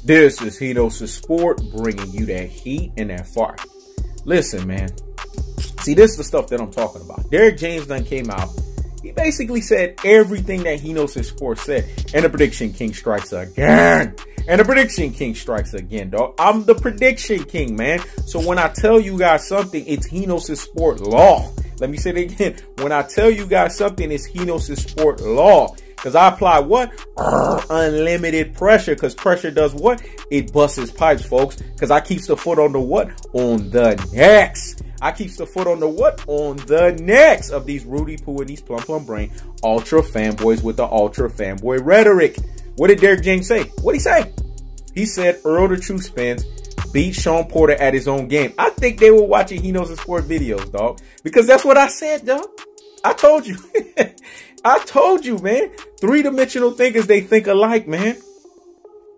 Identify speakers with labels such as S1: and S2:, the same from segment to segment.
S1: This is Haters Sport, bringing you that heat and that fire. Listen, man. See, this is the stuff that I'm talking about. Derrick James done came out. He basically said everything that he knows his sport said. And the prediction king strikes again. And the prediction king strikes again, dog. I'm the prediction king, man. So when I tell you guys something, it's he knows his sport law. Let me say it again. When I tell you guys something, it's he knows his sport law. Because I apply what? Unlimited pressure. Because pressure does what? It busts his pipes, folks. Because I keeps the foot on the what? On the necks. I keeps the foot on the what? On the necks of these Rudy Poo and these plum brain ultra fanboys with the ultra fanboy rhetoric. What did Derrick James say? What'd he say? He said Errol the True Spence beat Shawn Porter at his own game. I think they were watching He Knows His Sport videos, dog. Because that's what I said, dog. I told you. I told you, man. Three-dimensional thinkers, they think alike, man.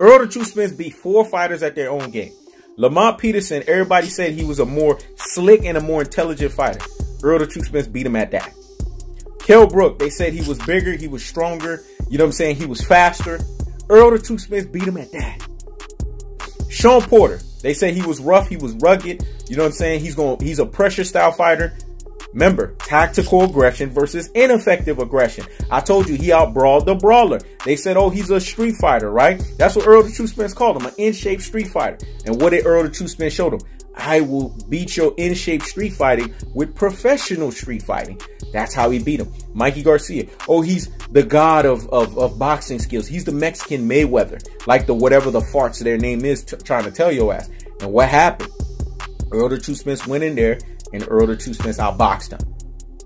S1: Errol the True Spence beat 4 fighters at their own game. Lamont Peterson, everybody said he was a more slick and a more intelligent fighter. Errol the True Spence beat him at that. Kell Brook, they said he was bigger, he was stronger. You know what I'm saying? He was faster. Errol the True Spence beat him at that. Shawn Porter, they said he was rough, he was rugged. You know what I'm saying? He's a pressure style fighter. Remember, tactical aggression versus ineffective aggression. I told you he out-brawled the brawler. They said, oh, he's a street fighter, right? That's what Errol the True Spence called him, an in-shape street fighter. And what did Errol the True Spence show him? I will beat your in-shape street fighting with professional street fighting. That's how he beat him. Mikey Garcia. Oh, he's the god of boxing skills. He's the Mexican Mayweather. Like the whatever the farts their name is trying to tell your ass. And what happened? Errol the True Spence went in there and Errol the True Spence outboxed him.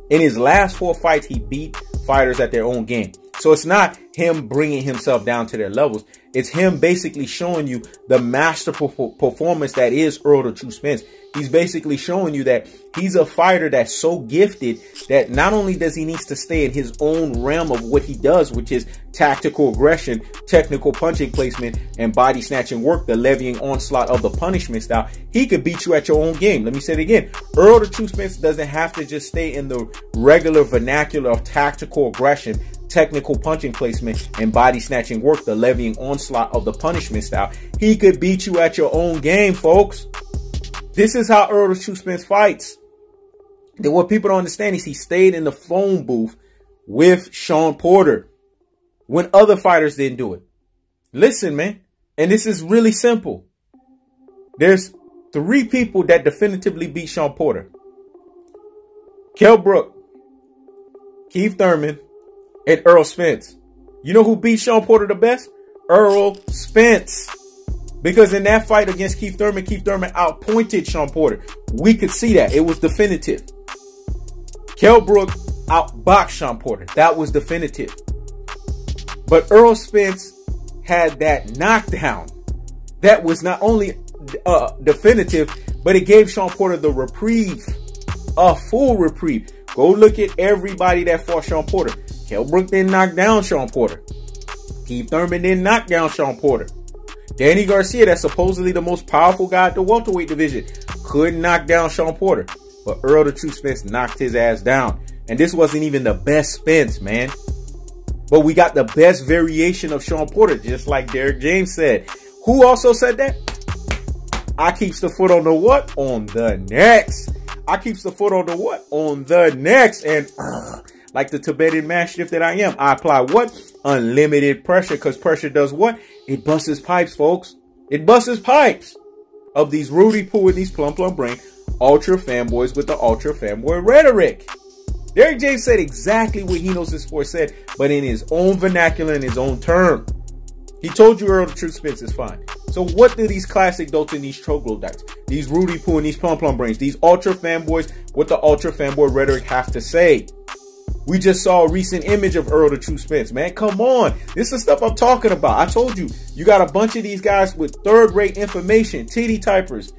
S1: In his last 4 fights, he beat fighters at their own game. So it's not him bringing himself down to their levels. It's him basically showing you the masterful performance that is Errol the True Spence. He's basically showing you that he's a fighter that's so gifted that not only does he needs to stay in his own realm of what he does, which is tactical aggression, technical punching placement, and body snatching work, the levying onslaught of the punishment style, he could beat you at your own game. Let me say it again. Errol the True Spence doesn't have to just stay in the regular vernacular of tactical aggression, technical punching placement, and body snatching work, the levying onslaught of the punishment style. He could beat you at your own game, folks. This is how Errol the True Spence fights. Then what people don't understand is he stayed in the phone booth with Shawn Porter when other fighters didn't do it. Listen, man, and this is really simple. There's 3 people that definitively beat Shawn Porter. Kell Brook, Keith Thurman, and Errol Spence. You know who beat Shawn Porter the best? Errol Spence. Because in that fight against Keith Thurman outpointed Shawn Porter. We could see that. It was definitive. Kell Brook outboxed Shawn Porter. That was definitive. But Errol Spence had that knockdown. That was not only definitive, but it gave Shawn Porter the reprieve. A full reprieve. Go look at everybody that fought Shawn Porter. Kell Brook didn't knock down Shawn Porter. Keith Thurman didn't knock down Shawn Porter. Danny Garcia, that's supposedly the most powerful guy at the welterweight division, couldn't knock down Shawn Porter. But Errol the True Spence knocked his ass down. And this wasn't even the best Spence, man. But we got the best variation of Shawn Porter, just like Derrick James said. Who also said that? I keeps the foot on the what? On the necks. I keeps the foot on the what? On the necks. And like the Tibetan mastiff that I am, I apply what? Unlimited pressure, because pressure does what? It busts his pipes, folks. It busts his pipes of these Rudy Poo and these plum brain ultra fanboys with the ultra fanboy rhetoric. Derrick James said exactly what he knows his sport said, but in his own vernacular, in his own term. He told you Errol the True Spence is fine. So what do these classic dotes and these troglodytes, these Rudy Poo and these plum brains, these ultra fanboys with the ultra fanboy rhetoric have to say? We just saw a recent image of Errol the True Spence, man. Come on. This is stuff I'm talking about. I told you, you got a bunch of these guys with third-rate information, titty typers.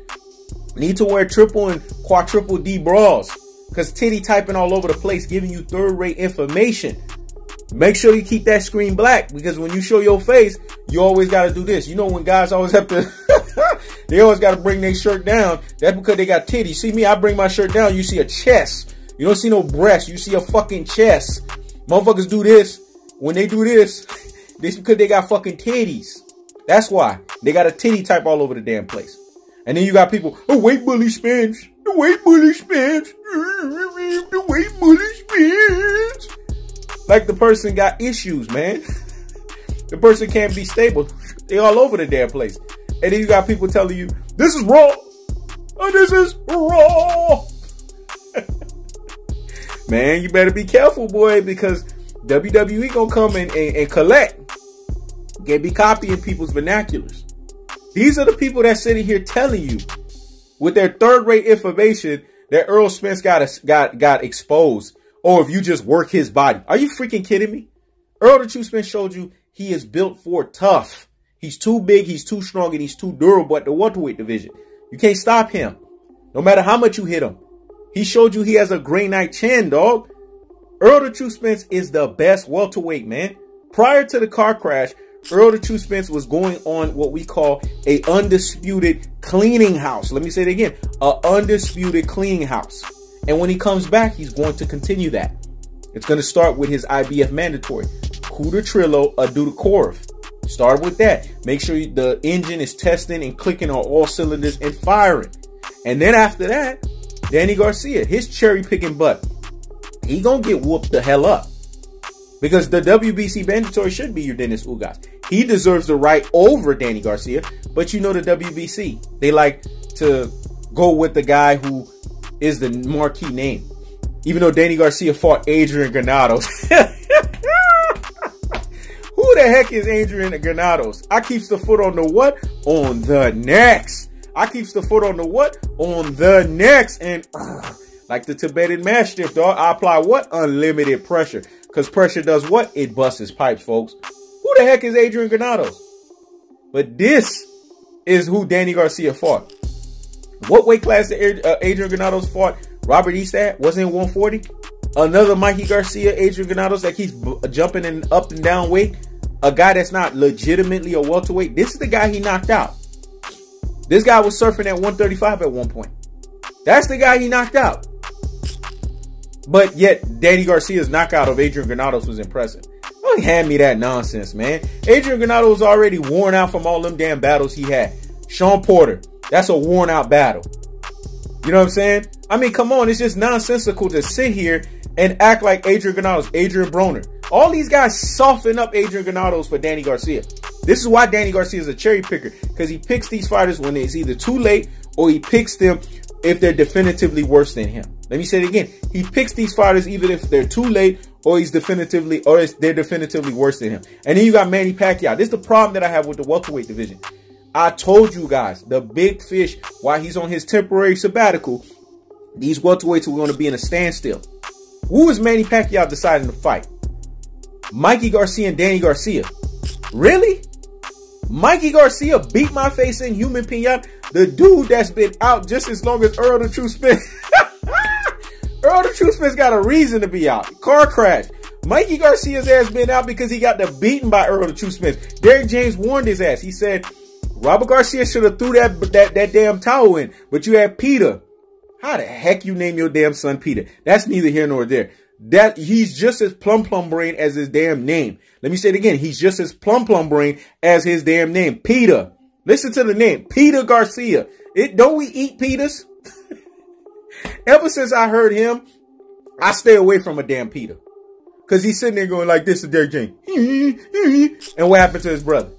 S1: Need to wear triple and quadruple D bras, because titty typing all over the place, giving you third-rate information. Make sure you keep that screen black, because when you show your face, you always got to do this. You know when guys always have to, they always got to bring their shirt down. That's because they got titties. See me, I bring my shirt down, you see a chest. You don't see no breast. You see a fucking chest. Motherfuckers do this. When they do this, it's because they got fucking titties. That's why. They got a titty type all over the damn place. And then you got people, the weight bully Spence. The weight bully Spence. The weight bully Spence. Like the person got issues, man. The person can't be stable. They all over the damn place. And then you got people telling you, this is raw. Oh, this is raw. Man, you better be careful, boy, because WWE gonna come and collect. Can't be copying people's vernaculars. These are the people that sitting here telling you with their third-rate information that Errol Spence got exposed, or if you just work his body. Are you freaking kidding me? Errol the True Spence showed you he is built for tough. He's too big, he's too strong, and he's too durable at the welterweight division. You can't stop him, no matter how much you hit him. He showed you he has a granite chin, dog. Errol the True Spence is the best welterweight, man. Prior to the car crash, Errol the True Spence was going on what we call a undisputed cleaning house. Let me say it again, a undisputed cleaning house. And when he comes back, he's going to continue that. It's going to start with his IBF mandatory. Kuda Trillo, Aduda Korov. Start with that. Make sure the engine is testing and clicking on all cylinders and firing. And then after that, Danny Garcia, his cherry picking butt, he gonna get whooped the hell up. Because the WBC mandatory should be your Dennis Ugas. He deserves the right over Danny Garcia. But you know the WBC, they like to go with the guy who is the marquee name. Even though Danny Garcia fought Adrian Granados. Who the heck is Adrian Granados? I keeps the foot on the what? On the necks. I keeps the foot on the what? On the necks. And like the Tibetan Mastiff, dog, I apply what? Unlimited pressure. Because pressure does what? It busts his pipes, folks. Who the heck is Adrian Granados? But this is who Danny Garcia fought. What weight class did Adrian Granados fought? Robert Eastat wasn't in 140. Another Mikey Garcia, Adrian Granados that keeps jumping in up and down weight. A guy that's not legitimately a welterweight. This is the guy he knocked out. This guy was surfing at 135 at one point. That's the guy he knocked out. But yet, Danny Garcia's knockout of Adrian Granados was impressive. Don't hand me that nonsense, man. Adrian Granados was already worn out from all them damn battles he had. Sean Porter, that's a worn out battle. You know what I'm saying? I mean, come on. It's just nonsensical to sit here and act like Adrian Granados, Adrian Broner. All these guys soften up Adrian Granados for Danny Garcia. This is why Danny Garcia is a cherry picker. Because he picks these fighters when it's either too late or he picks them if they're definitively worse than him. Let me say it again. He picks these fighters even if they're too late or they're definitively worse than him. And then you got Manny Pacquiao. This is the problem that I have with the welterweight division. I told you guys, the big fish, while he's on his temporary sabbatical, these welterweights are going to be in a standstill. Who is Manny Pacquiao deciding to fight? Mikey Garcia and Danny Garcia. Really? Mikey Garcia beat my face in Human Pinata? The dude that's been out just as long as Errol the True Spence. Errol the True Spence got a reason to be out. Car crash. Mikey Garcia's ass been out because he got beaten by Errol the True Spence. Derrick James warned his ass. He said, Robert Garcia should have threw that damn towel in. But you had Peter. How the heck you name your damn son Peter? That's neither here nor there. That he's just as plum brain as his damn name. Let me say it again. He's just as plum brain as his damn name. Peter. Listen to the name. Peter Garcia. Don't we eat Peters? Ever since I heard him, I stay away from a damn Peter. Because he's sitting there going like this to Derrick James. And what happened to his brother?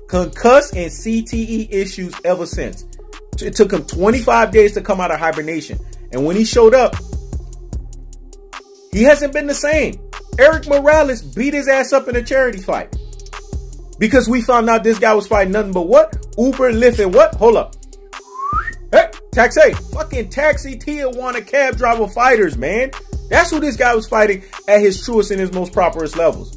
S1: Concussed and CTE issues ever since. It took him 25 days to come out of hibernation. And when he showed up, he hasn't been the same. Eric Morales beat his ass up in a charity fight. Because we found out this guy was fighting nothing but what? Uber, Lyft, and what? Hold up. Hey, taxi. Fucking taxi Tijuana cab driver fighters, man. That's who this guy was fighting at his truest and his most properest levels.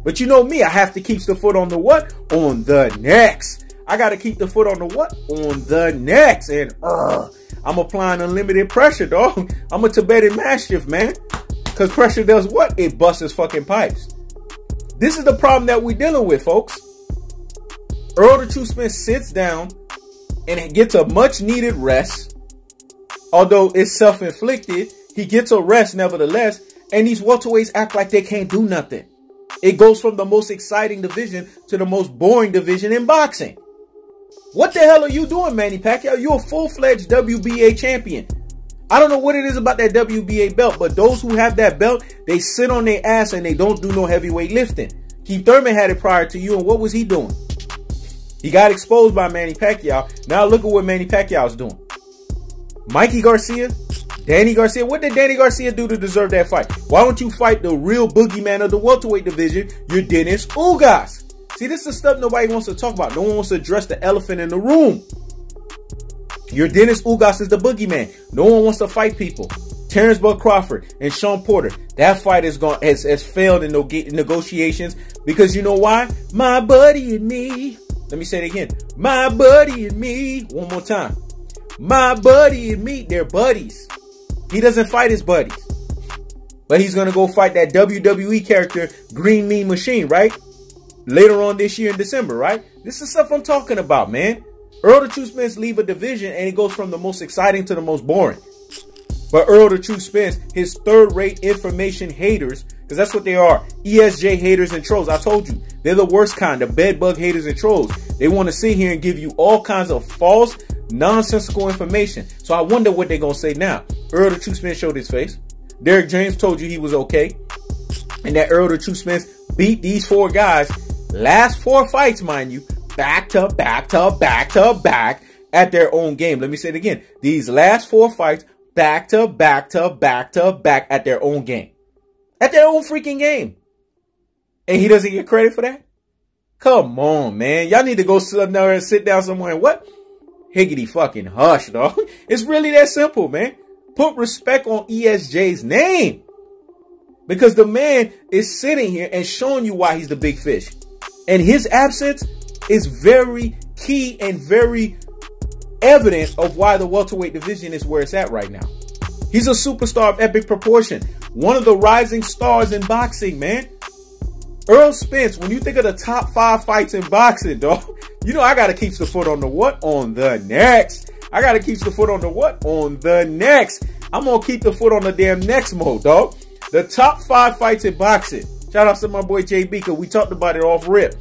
S1: But you know me, I have to keep the foot on the what? On the necks. I got to keep the foot on the what? On the necks. And I'm applying unlimited pressure, dog. I'm a Tibetan Mastiff, man. Because pressure does what? It busts his fucking pipes. This is the problem that we're dealing with, folks. Errol the True Spence sits down and gets a much needed rest. Although it's self-inflicted, he gets a rest nevertheless. And these welterweights act like they can't do nothing. It goes from the most exciting division to the most boring division in boxing. What the hell are you doing, Manny Pacquiao? You're a full-fledged WBA champion. I don't know what it is about that WBA belt, but those who have that belt, they sit on their ass and they don't do no heavyweight lifting. Keith Thurman had it prior to you, and what was he doing? He got exposed by Manny Pacquiao. Now look at what Manny Pacquiao's doing. Mikey Garcia, Danny Garcia. What did Danny Garcia do to deserve that fight? Why don't you fight the real boogeyman of the welterweight division? You're Dennis Ugas. See, this is the stuff nobody wants to talk about. No one wants to address the elephant in the room. Your Dennis Ugas is the boogeyman. No one wants to fight people. Terrence Bud Crawford and Sean Porter. That fight has failed in negotiations because you know why? My buddy and me. Let me say it again. My buddy and me. One more time. My buddy and me. They're buddies. He doesn't fight his buddies. But he's going to go fight that WWE character, Green Mean Machine, right? Later on this year in December, right? This is stuff I'm talking about, man. Errol the True Spence leave a division and it goes from the most exciting to the most boring. But Errol the True Spence, his third-rate information haters, because that's what they are, ESJ haters and trolls. I told you, they're the worst kind, the bedbug haters and trolls. They want to sit here and give you all kinds of false, nonsensical information. So I wonder what they're going to say now. Errol the True Spence showed his face. Derrick James told you he was okay. And that Errol the True Spence beat these 4 guys, last 4 fights, mind you, back to back to back to back at their own game. Let me say it again. These last 4 fights, back to back to back to back at their own game. At their own freaking game. And he doesn't get credit for that? Come on, man. Y'all need to go somewhere and sit down somewhere and what? Higgity fucking hush, dog. It's really that simple, man. Put respect on ESJ's name. Because the man is sitting here and showing you why he's the big fish. And his absence is very key and very evident of why the welterweight division is where it's at right now. He's a superstar of epic proportion. One of the rising stars in boxing, man. Errol Spence, when you think of the top 5 fights in boxing, dog, you know I got to keep the foot on the what? On the next. I got to keep the foot on the what? On the next. I'm going to keep the foot on the damn next mode, dog. The top 5 fights in boxing. Shout out to my boy JB, because we talked about it off rip.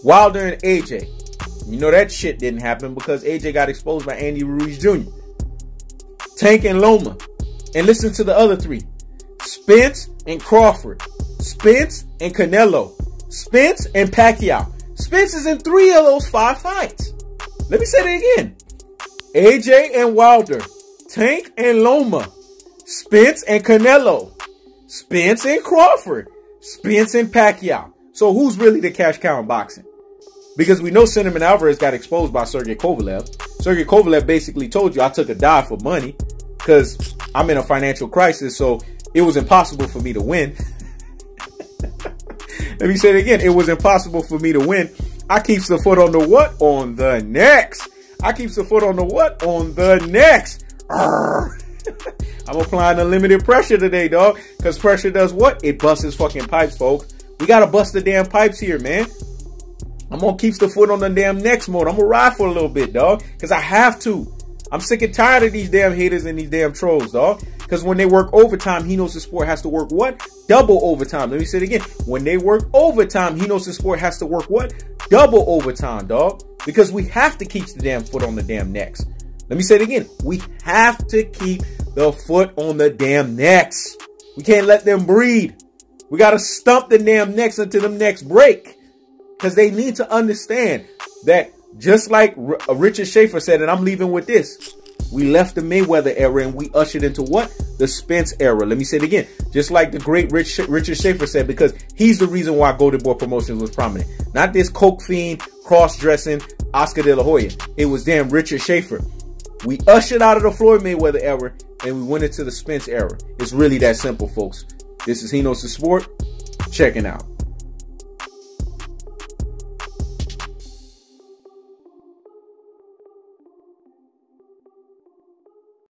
S1: Wilder and AJ. You know that shit didn't happen because AJ got exposed by Andy Ruiz Jr. Tank and Loma. And listen to the other 3. Spence and Crawford. Spence and Canelo. Spence and Pacquiao. Spence is in 3 of those 5 fights. Let me say that again. AJ and Wilder. Tank and Loma. Spence and Canelo. Spence and Crawford. Spence and Pacquiao. So who's really the cash cow in boxing? Because we know Cinnamon Alvarez got exposed by Sergey Kovalev. Sergey Kovalev basically told you I took a dive for money because I'm in a financial crisis, so it was impossible for me to win. Let me say it again. It was impossible for me to win. I keeps the foot on the what? On the next. I keeps the foot on the what? On the next. I'm applying unlimited pressure today, dog. Because pressure does what? It busts his fucking pipes, folks. We got to bust the damn pipes here, man. I'm going to keep the foot on the damn next mode. I'm going to ride for a little bit, dog. Because I have to. I'm sick and tired of these damn haters and these damn trolls, dog. Because when they work overtime, he knows the sport has to work what? Double overtime. Let me say it again. When they work overtime, he knows the sport has to work what? Double overtime, dog. Because we have to keep the damn foot on the damn necks. Let me say it again. We have to keep the foot on the damn necks. We can't let them breathe. We got to stump the damn necks until them necks break. Because they need to understand that just like Richard Schaefer said, and I'm leaving with this, we left the Mayweather era and we ushered into what? The Spence era. Let me say it again. Just like the great Richard Schaefer said, because he's the reason why Golden Boy Promotions was prominent. Not this coke fiend, cross-dressing Oscar De La Hoya. It was damn Richard Schaefer. We ushered out of the Floyd Mayweather era and we went into the Spence era. It's really that simple, folks. This is He Knows the Sport. Checking out.